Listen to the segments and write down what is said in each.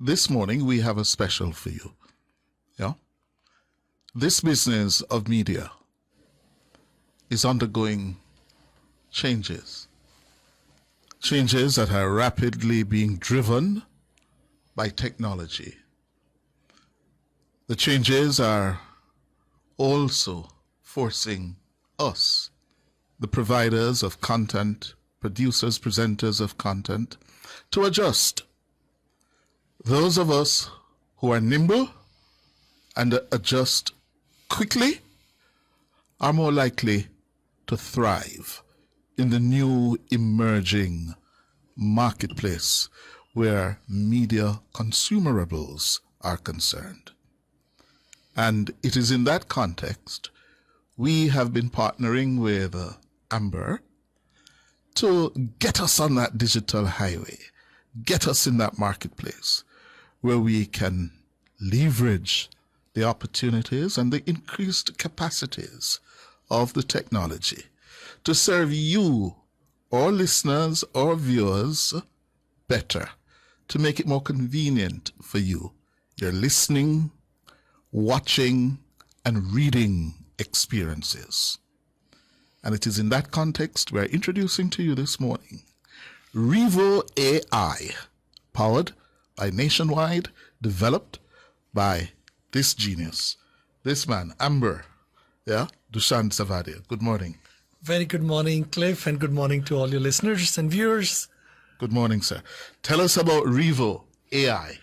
this morning we have a special for you. Yeah? This business of media is undergoing changes. Changes that are rapidly being driven by technology. The changes are also forcing us, the providers of content, producers, presenters of content, to adjust. Those of us who are nimble and adjust quickly are more likely to thrive in the new emerging marketplace where media consumerables are concerned. And it is in that context we have been partnering with Amber to get us on that digital highway, get us in that marketplace where we can leverage the opportunities and the increased capacities of the technology to serve you, or listeners or viewers, better, to make it more convenient for you. Your listening, watching, and reading experiences. And it is in that context we're introducing to you this morning REVO.AI, powered by Nationwide, developed by this genius, this man, Amber, Dushyant Savadia. Good morning. Very good morning, Cliff, and good morning to all your listeners and viewers. Good morning, sir. Tell us about REVO.AI.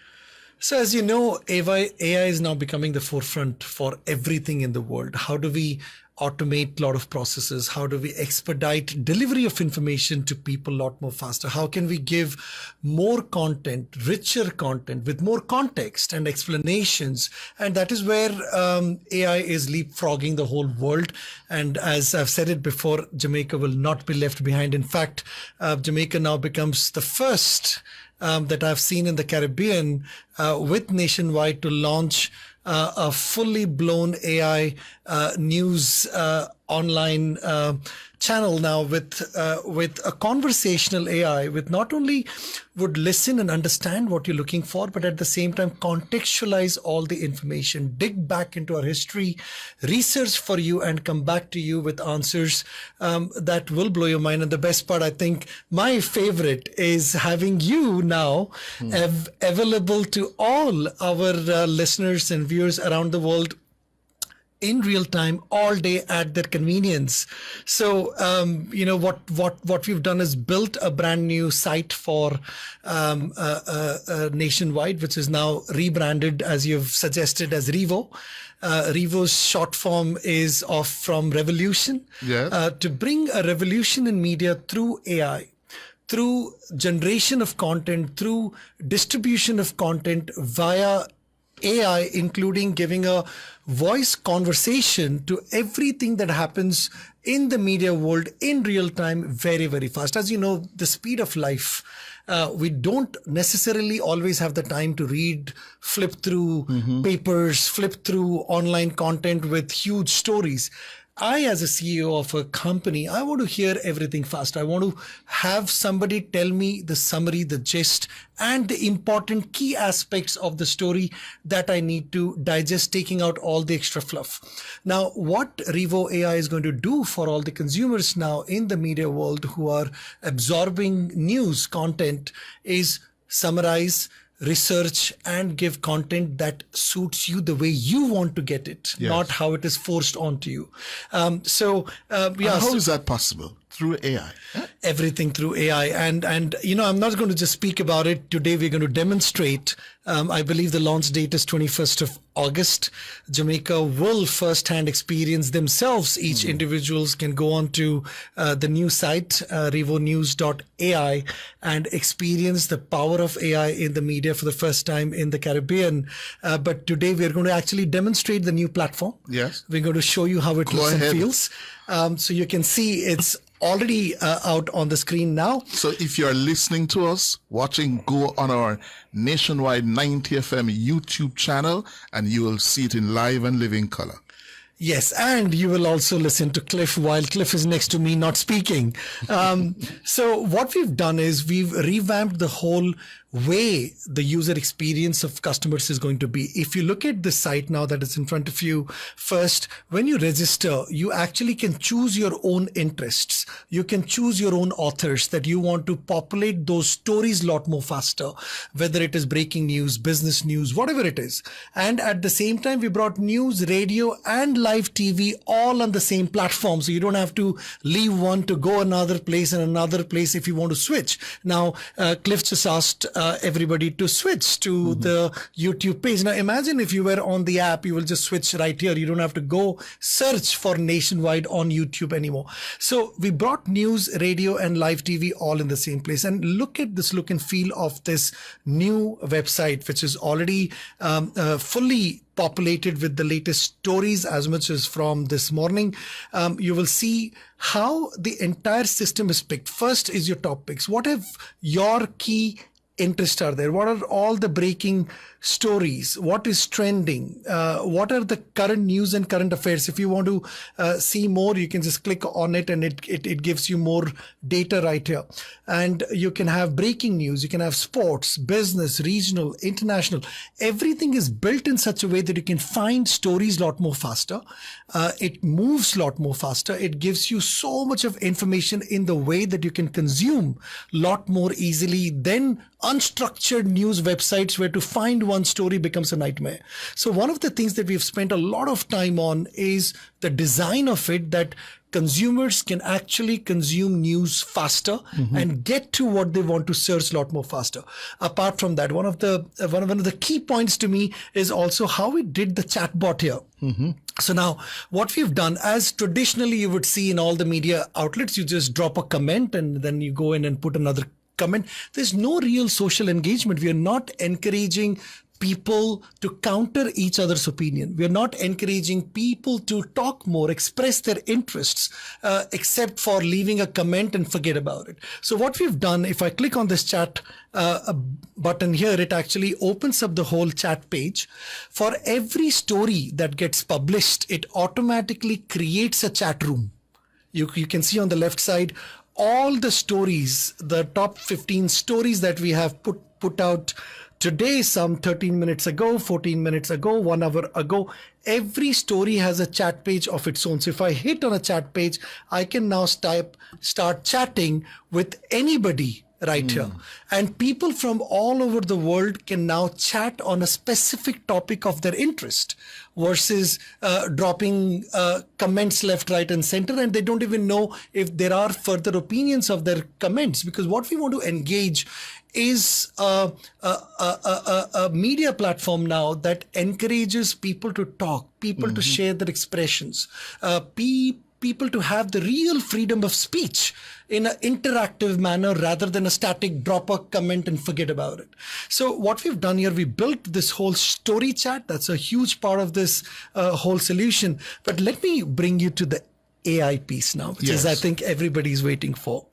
So as you know, AI is now becoming the forefront for everything in the world. How do we automate a lot of processes? How do we expedite delivery of information to people a lot more faster? How can we give more content, richer content with more context and explanations? And that is where AI is leapfrogging the whole world. And as I've said it before, Jamaica will not be left behind. In fact, Jamaica now becomes the first that I've seen in the Caribbean with Nationwide to launch a fully blown AI news online channel now with a conversational AI, with not only would listen and understand what you're looking for, but at the same time contextualize all the information, dig back into our history, research for you, and come back to you with answers that will blow your mind. And the best part, I think, my favorite is having you now available to all our listeners and viewers around the world in real time, all day at their convenience. So, what we've done is built a brand new site for Nationwide, which is now rebranded, as you've suggested, as REVO. REVO's short form is from revolution. Yes. To bring a revolution in media through AI, through generation of content, through distribution of content via AI, including giving a voice conversation to everything that happens in the media world in real time, very, very fast. As you know, the speed of life, we don't necessarily always have the time to read, flip through papers, flip through online content with huge stories. I, as a CEO of a company, I want to hear everything fast. I want to have somebody tell me the summary, the gist, and the important key aspects of the story that I need to digest, taking out all the extra fluff. Now, what REVO.AI is going to do for all the consumers now in the media world who are absorbing news content is summarize, research, and give content that suits you the way you want to get it, not how it is forced onto you. How is that possible? Through AI? Everything through AI. And I'm not going to just speak about it. Today, we're going to demonstrate. I believe the launch date is 21st of August. Jamaica will firsthand experience themselves. Each individuals can go on to the new site, REVO.AI, and experience the power of AI in the media for the first time in the Caribbean. But today, we're going to actually demonstrate the new platform. Yes. We're going to show you how it looks and feels. So you can see it's already out on the screen now. So if you're listening to us, watching, go on our Nationwide 90 FM YouTube channel and you will see it in live and living color. Yes, and you will also listen to Cliff while Cliff is next to me not speaking. So what we've done is we've revamped the whole way the user experience of customers is going to be. If you look at the site now that is in front of you, first, when you register, you actually can choose your own interests. You can choose your own authors that you want to populate those stories a lot more faster, whether it is breaking news, business news, whatever it is. And at the same time, we brought news, radio, and live TV all on the same platform. So you don't have to leave one to go another place and another place if you want to switch. Now, Cliff just asked everybody to switch to the YouTube page. Now, imagine if you were on the app, you will just switch right here. You don't have to go search for nationwide on YouTube anymore. So we brought news, radio, and live TV all in the same place. And look at this look and feel of this new website, which is already fully populated with the latest stories as much as from this morning. You will see how the entire system is picked. First is your top picks. What have your key interests are there? What are all the breaking stories? What is trending? What are the current news and current affairs? If you want to see more, you can just click on it and it gives you more data right here. And you can have breaking news, you can have sports, business, regional, international. Everything is built in such a way that you can find stories a lot more faster. It moves a lot more faster. It gives you so much of information in the way that you can consume a lot more easily than unstructured news websites where to find one story becomes a nightmare. So one of the things that we've spent a lot of time on is the design of it, that consumers can actually consume news faster and get to what they want to search a lot more faster. Apart from that, one of the key points to me is also how we did the chatbot here. So now what we've done, as traditionally you would see in all the media outlets, you just drop a comment and then you go in and put another comment. There's no real social engagement. We are not encouraging people to counter each other's opinion. We are not encouraging people to talk more, express their interests, except for leaving a comment and forget about it. So what we've done, if I click on this chat button here, it actually opens up the whole chat page. For every story that gets published, it automatically creates a chat room. You can see on the left side, all the stories, the top 15 stories that we have put out today, some 13 minutes ago, 14 minutes ago, 1 hour ago, every story has a chat page of its own. So if I hit on a chat page, I can now start chatting with anybody right here. And people from all over the world can now chat on a specific topic of their interest versus dropping comments left, right, and center. And they don't even know if there are further opinions of their comments, because what we want to engage is a media platform now that encourages people to talk, people to share their expressions, people to have the real freedom of speech in an interactive manner rather than a static drop a comment and forget about it. So what we've done here, we built this whole story chat. That's a huge part of this whole solution. But let me bring you to the AI piece now, which is I think everybody's waiting for.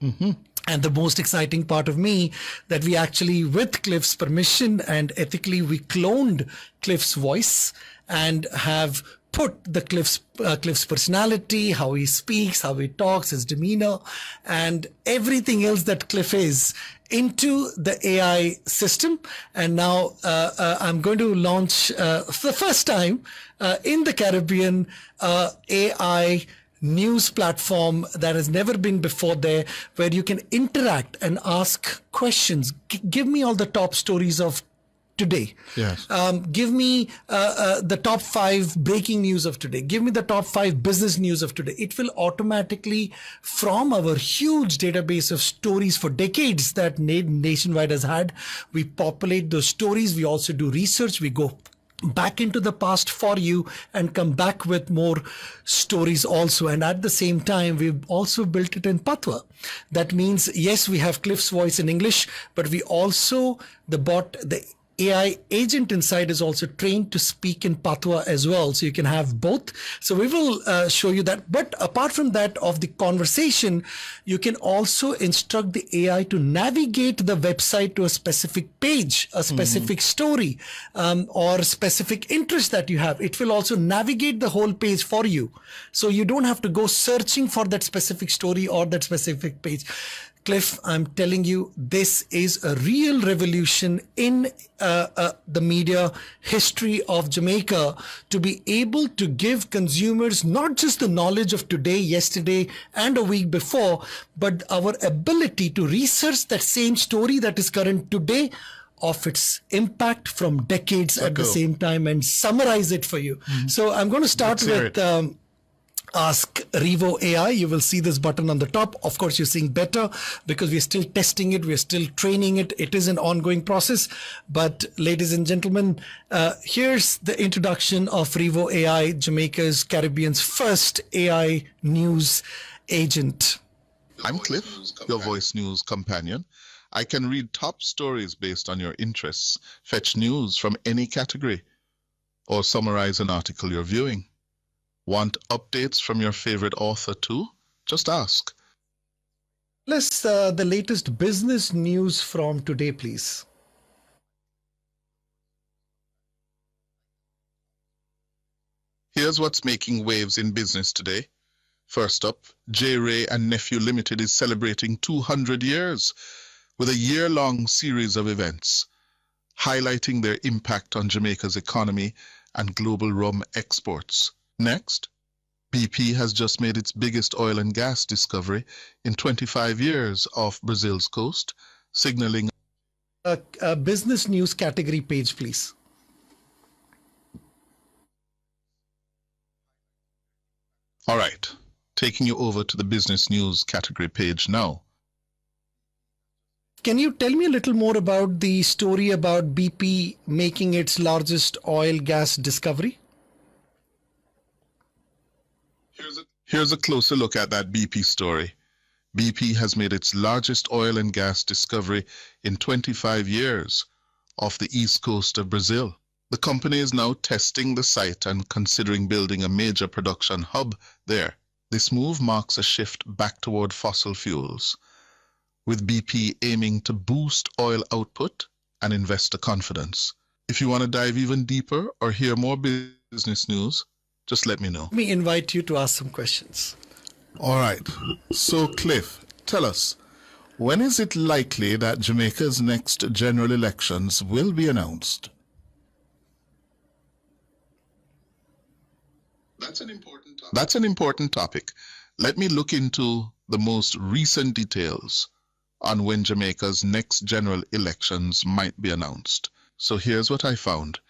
And the most exciting part of me, that we actually, with Cliff's permission and ethically, we cloned Cliff's voice and have put the Cliff's personality, how he speaks, how he talks, his demeanor, and everything else that Cliff is into the AI system. And now I'm going to launch for the first time in the Caribbean AI news platform that has never been before there, where you can interact and ask questions. Give me all the top stories of today. Yes. Give me the top 5 breaking news of today. Give me the top 5 business news of today. It will automatically, from our huge database of stories for decades that Nationwide has had, we populate those stories. We also do research. We go back into the past for you and come back with more stories also. And at the same time, we've also built it in Patwa. That means, yes, we have Cliff's voice in English, but we also, the AI agent inside is also trained to speak in Patwa as well. So you can have both. So we will show you that. But apart from that, of the conversation, you can also instruct the AI to navigate the website to a specific page, a specific story, or specific interest that you have. It will also navigate the whole page for you. So you don't have to go searching for that specific story or that specific page. Cliff, I'm telling you, this is a real revolution in the media history of Jamaica, to be able to give consumers not just the knowledge of today, yesterday, and a week before, but our ability to research that same story that is current today, of its impact from decades at the same time, and summarize it for you. So I'm going to start with Ask REVO.AI. You will see this button on the top. Of course, you're seeing better because we're still testing it. We're still training it. It is an ongoing process. But ladies and gentlemen, here's the introduction of REVO.AI, Jamaica's Caribbean's first AI news agent. I'm Cliff, your voice news companion. I can read top stories based on your interests, fetch news from any category, or summarize an article you're viewing. Want updates from your favorite author too? Just ask. Let's the latest business news from today, please. Here's what's making waves in business today. First up, J. Ray and Nephew Limited is celebrating 200 years with a year-long series of events highlighting their impact on Jamaica's economy and global rum exports. Next, BP has just made its biggest oil and gas discovery in 25 years off Brazil's coast, signaling a business news category page, please. All right, taking you over to the business news category page now. Can you tell me a little more about the story about BP making its largest oil gas discovery? Here's a closer look at that BP story. BP has made its largest oil and gas discovery in 25 years off the east coast of Brazil. The company is now testing the site and considering building a major production hub there. This move marks a shift back toward fossil fuels, with BP aiming to boost oil output and investor confidence. If you want to dive even deeper or hear more business news, just let me know. Let me invite you to ask some questions. All right. So, Cliff, tell us, when is it likely that Jamaica's next general elections will be announced? That's an important topic. Let me look into the most recent details on when Jamaica's next general elections might be announced. So here's what I found.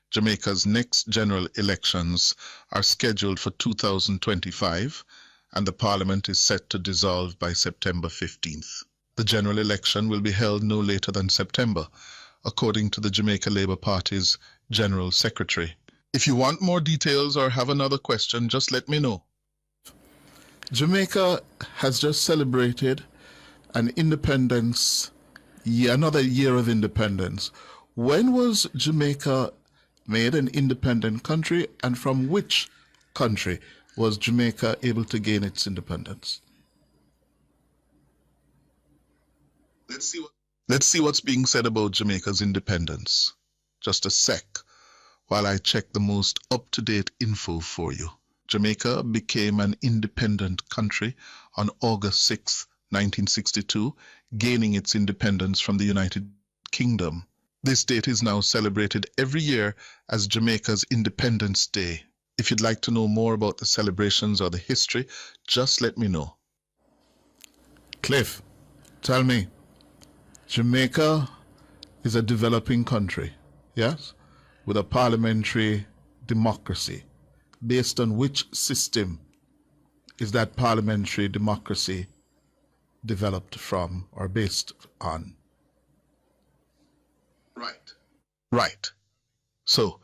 Jamaica's next general elections are scheduled for 2025, and the parliament is set to dissolve by September 15th. The general election will be held no later than September, according to the Jamaica Labour Party's General Secretary. If you want more details or have another question, just let me know. Jamaica has just celebrated an independence, another year of independence. When was Jamaica made an independent country, and from which country was Jamaica able to gain its independence? Let's see what's being said about Jamaica's independence. Just a sec while I check the most up-to-date info for you. Jamaica became an independent country on August 6, 1962, gaining its independence from the United Kingdom. This date is now celebrated every year as Jamaica's Independence Day. If you'd like to know more about the celebrations or the history, just let me know. Cliff, tell me, Jamaica is a developing country, yes, with a parliamentary democracy. Based on which system is that parliamentary democracy developed from or based on? Right. So,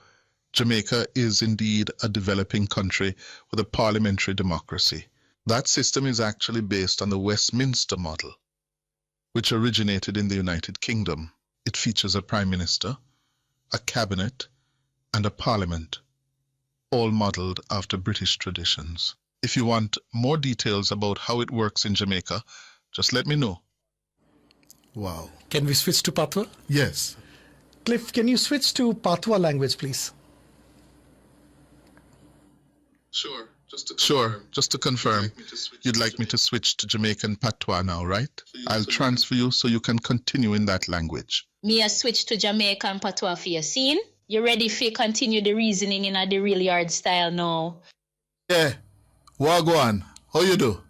Jamaica is indeed a developing country with a parliamentary democracy. That system is actually based on the Westminster model, which originated in the United Kingdom. It features a prime minister, a cabinet, and a parliament, all modeled after British traditions. If you want more details about how it works in Jamaica, just let me know. Wow. Can we switch to Patwa? Yes. Cliff, can you switch to Patwa language, please? Sure. Sure, just to confirm, you'd like me to switch to Jamaican patois now, right? I'll transfer you so you can continue in that language. Me a switch to Jamaican patois for your scene. You ready for continue the reasoning in a the real yard style now? Yeah, Wagwan, how you do?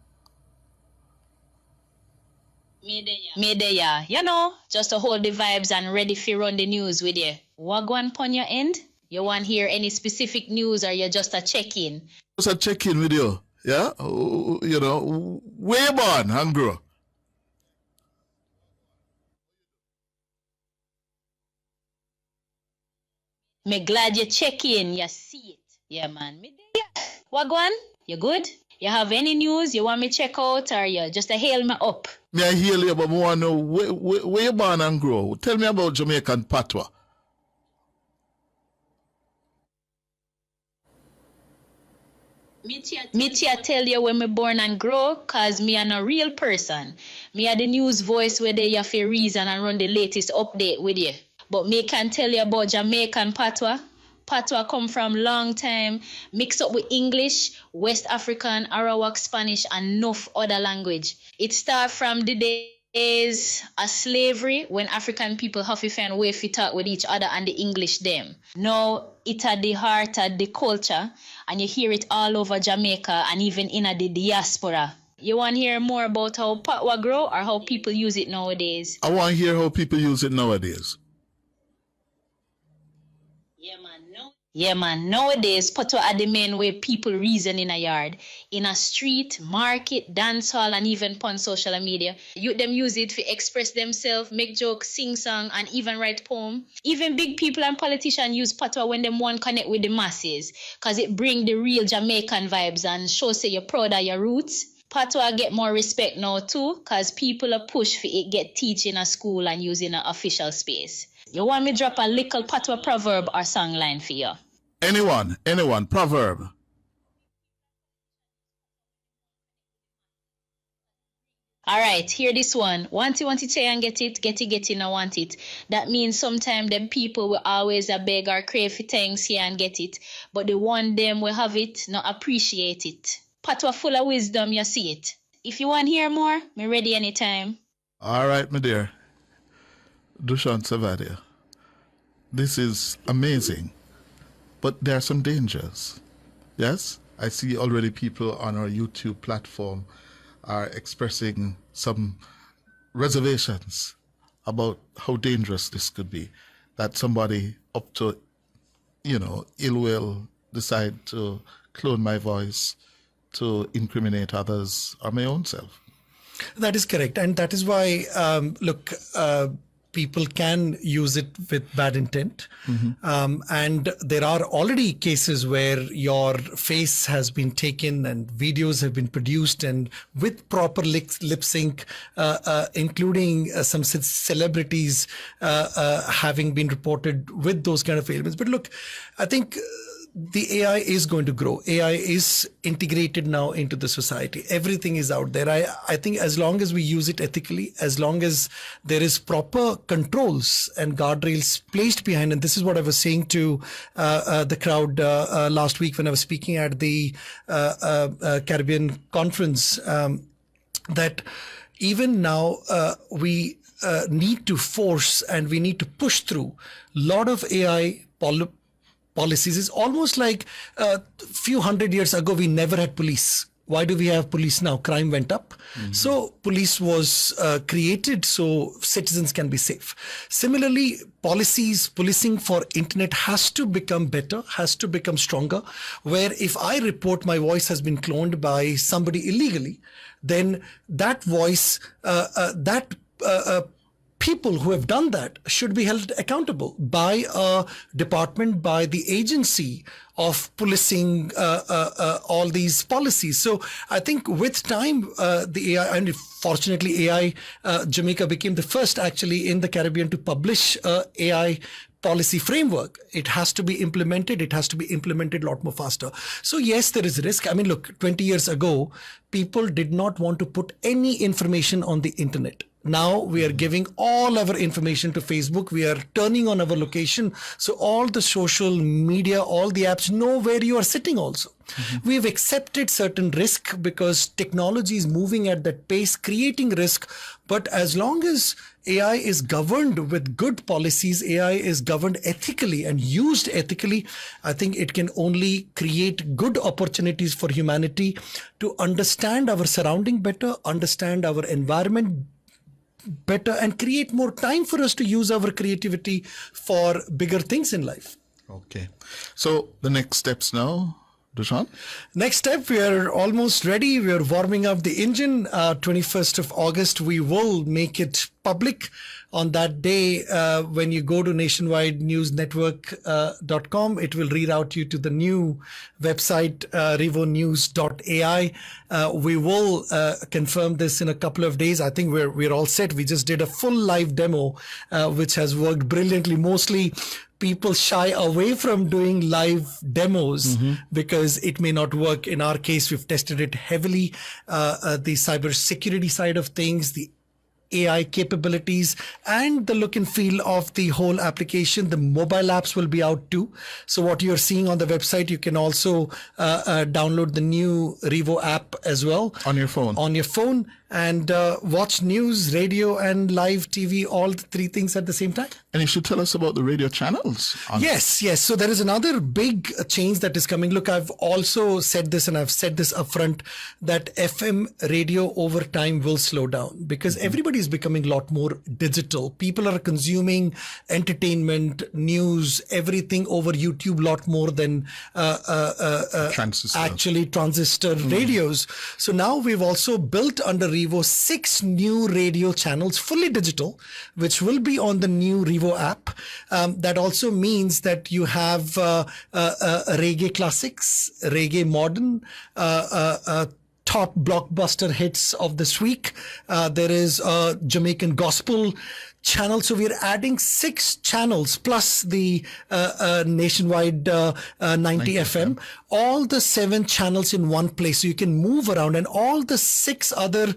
Me there, yeah. You know, just to hold the vibes and ready for run the news with you. Wagwan pon your end? You want hear any specific news or you just a check-in? Just a check-in with you, yeah? You know, where you born and grow? Me glad you check in, you see it. Yeah, man. Me there, yeah. Wagwan, you good? You have any news you want me check out or you just a hail me up? Me I hear you, but I want to know where you born and grow. Tell me about Jamaican patois. Me tia tell you when me born and grow, cause me an a real person. Me a the news voice where they have a reason and run the latest update with you. But me can tell you about Jamaican patois. Patois come from long time, mixed up with English, West African, Arawak, Spanish, and enough other language. It start from the days of slavery when African people have to find way to talk with each other and the English them. Now it at the heart of the culture, and you hear it all over Jamaica and even in the diaspora. You want to hear more about how patois grow or how people use it nowadays? I want to hear how people use it nowadays. Yeah, man. Nowadays, patois are the main way people reason in a yard, in a street, market, dance hall, and even on social media. You them use it to express themselves, make jokes, sing song, and even write poem. Even big people and politicians use patois when them want connect with the masses, cause it bring the real Jamaican vibes and show say you're proud of your roots. Patois get more respect now too, cause people are push for it get teach in a school and use in an official space. You want me drop a little patois proverb or songline for you? Anyone, proverb. Alright, hear this one. Want it, say and get it, and want it. That means sometimes them people will always a beg or crave for things here and get it, but the one them will have it, not appreciate it. Patois full of wisdom, you see it. If you want to hear more, me ready anytime. All right, my dear. Dushyant Savadia. This is amazing, but there are some dangers. Yes, I see already people on our YouTube platform are expressing some reservations about how dangerous this could be, that somebody up to, ill will decide to clone my voice to incriminate others or my own self. That is correct. And that is why, people can use it with bad intent. And there are already cases where your face has been taken and videos have been produced and with proper lip sync, including some celebrities having been reported with those kind of ailments. But look, I think the AI is going to grow. AI is integrated now into the society. Everything is out there. I think as long as we use it ethically, as long as there is proper controls and guardrails placed behind, and this is what I was saying to the crowd last week when I was speaking at the Caribbean conference, that even now we need to force and we need to push through a lot of AI policies. Is almost like a few hundred years ago, we never had police. Why do we have police now? Crime went up. So police was created so citizens can be safe. Similarly, policing for internet has to become better, has to become stronger, where if I report my voice has been cloned by somebody illegally, then that voice, people who have done that should be held accountable by a department, by the agency of policing all these policies. So I think with time, the AI, and fortunately AI, Jamaica became the first actually in the Caribbean to publish AI policy framework. It has to be implemented. It has to be implemented a lot more faster. So yes, there is risk. I mean, look, 20 years ago, people did not want to put any information on the internet. Now we are giving all our information to Facebook. We are turning on our location. So all the social media, all the apps know where you are sitting also. We've accepted certain risk because technology is moving at that pace, creating risk. But as long as AI is governed with good policies, AI is governed ethically and used ethically, I think it can only create good opportunities for humanity to understand our surrounding better, understand our environment better, and create more time for us to use our creativity for bigger things in life. Okay. So the next steps now, Dushyant? Next step, we are almost ready. We are warming up the engine. 21st of August, we will make it public. On that day, when you go to nationwidenewsnetwork.com, it will reroute you to the new website, REVO.AI. We will confirm this in a couple of days. I think we're all set. We just did a full live demo, which has worked brilliantly. Mostly people shy away from doing live demos because it may not work. In our case, we've tested it heavily. The cybersecurity side of things, the AI capabilities, and the look and feel of the whole application. The mobile apps will be out too. So what you're seeing on the website, you can also download the new REVO app as well. On your phone. On your phone, and watch news, radio, and live TV, all the three things at the same time. And you should tell us about the radio channels. Yes. So there is another big change that is coming. Look, I've also said this, and I've said this upfront, that FM radio over time will slow down because everybody is becoming a lot more digital. People are consuming entertainment, news, everything over YouTube a lot more than transistor radios. So now we've also built under REVO 6 new radio channels, fully digital, which will be on the new REVO app. That also means that you have reggae classics, reggae modern, top blockbuster hits of this week. There is a Jamaican gospel channel. So we're adding 6 channels plus the nationwide 90 FM, all the 7 channels in one place. So you can move around, and all the 6 other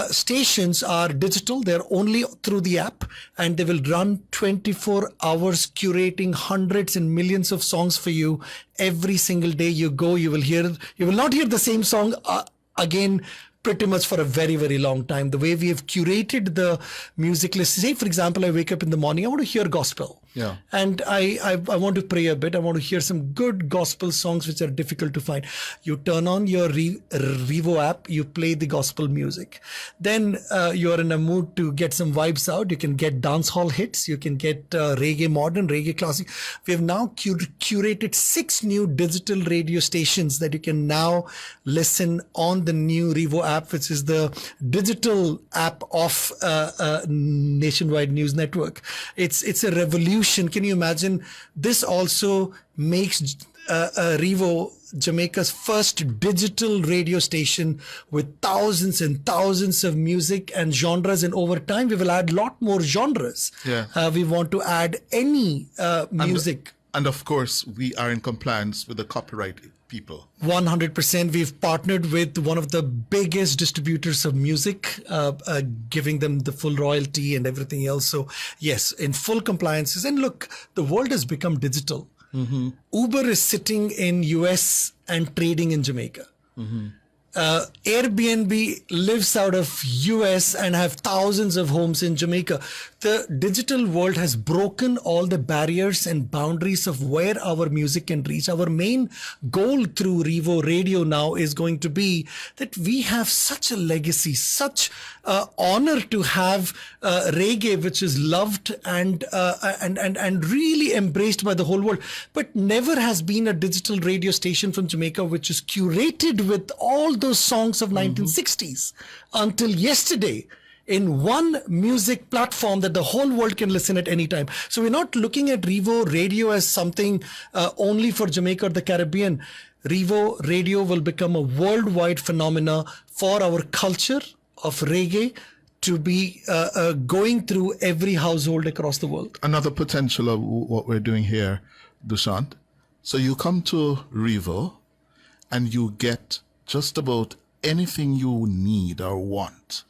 stations are digital. They're only through the app, and they will run 24 hours curating hundreds and millions of songs for you. Every single day you go, you will not hear the same song again pretty much for a very, very long time. The way we have curated the music list, say for example, I wake up in the morning, I want to hear gospel. Yeah. And I want to pray a bit. I want to hear some good gospel songs which are difficult to find. You turn on your REVO app, you play the gospel music. Then you're in a mood to get some vibes out. You can get dance hall hits. You can get reggae modern, reggae classic. We have now curated 6 new digital radio stations that you can now listen on the new REVO app, which is the digital app of Nationwide News Network. It's a revolution. Can you imagine? This also makes REVO Jamaica's first digital radio station with thousands and thousands of music and genres. And over time, we will add a lot more genres. Yeah. We want to add any music. And of course, we are in compliance with the copyright people. 100%. We've partnered with one of the biggest distributors of music, giving them the full royalty and everything else. So yes, in full compliances. And look, the world has become digital. Uber is sitting in US and trading in Jamaica. Airbnb lives out of US and have thousands of homes in Jamaica. The digital world has broken all the barriers and boundaries of where our music can reach. Our main goal through REVO Radio now is going to be that we have such a legacy, such honor to have reggae, which is loved and really embraced by the whole world, but never has been a digital radio station from Jamaica which is curated with all those songs of 1960s until yesterday in one music platform that the whole world can listen at any time. So we're not looking at REVO Radio as something only for Jamaica or the Caribbean. REVO Radio will become a worldwide phenomena for our culture of reggae to be going through every household across the world. Another potential of what we're doing here, Dushyant. So you come to REVO and you get just about anything you need or want.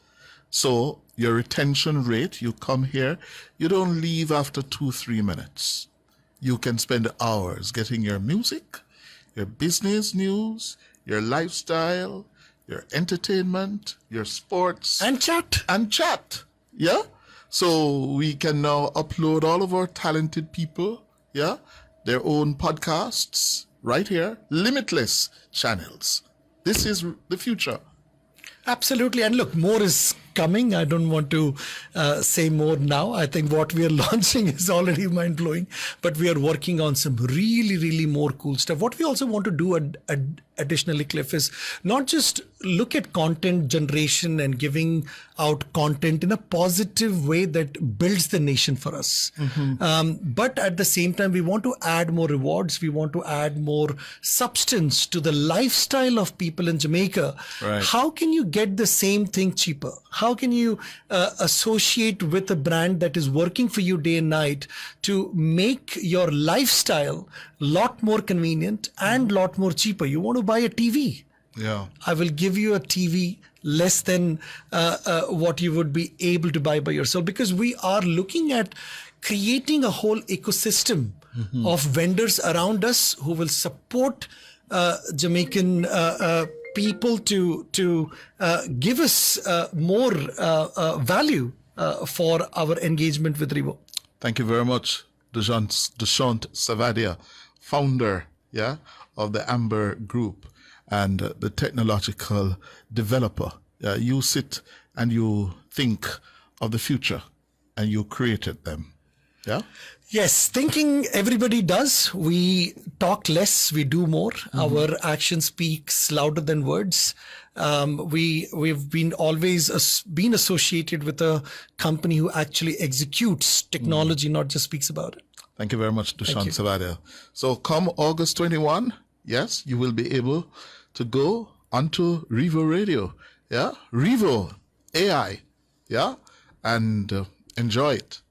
So your retention rate, you come here, you don't leave after 2-3 minutes. You can spend hours getting your music, your business news, your lifestyle, your entertainment, your sports. And chat. And chat. Yeah? So we can now upload all of our talented people, yeah, their own podcasts right here, limitless channels. This is the future. Absolutely. And look, more is coming. I don't want to say more now. I think what we are launching is already mind blowing, but we are working on some really, really more cool stuff. What we also want to do additionally, Cliff, is not just look at content generation and giving out content in a positive way that builds the nation for us. But at the same time, we want to add more rewards. We want to add more substance to the lifestyle of people in Jamaica. Right. How can you get the same thing cheaper? How can you associate with a brand that is working for you day and night to make your lifestyle a lot more convenient and a lot more cheaper? You want to buy a TV. Yeah. I will give you a TV less than what you would be able to buy by yourself, because we are looking at creating a whole ecosystem of vendors around us who will support Jamaican people to give us more value for our engagement with REVO. Thank you very much, Dushyant Savadia, founder, yeah, of the Amber Group and the technological developer. You sit and you think of the future and you created them. Yeah. Yes, thinking everybody does. We talk less, we do more. Our action speaks louder than words. We've been always been associated with a company who actually executes technology, not just speaks about it. Thank you very much, Dushyant you. Savadia. So come August 21, yes, you will be able to go onto REVO Radio, yeah, REVO.AI, yeah, and enjoy it.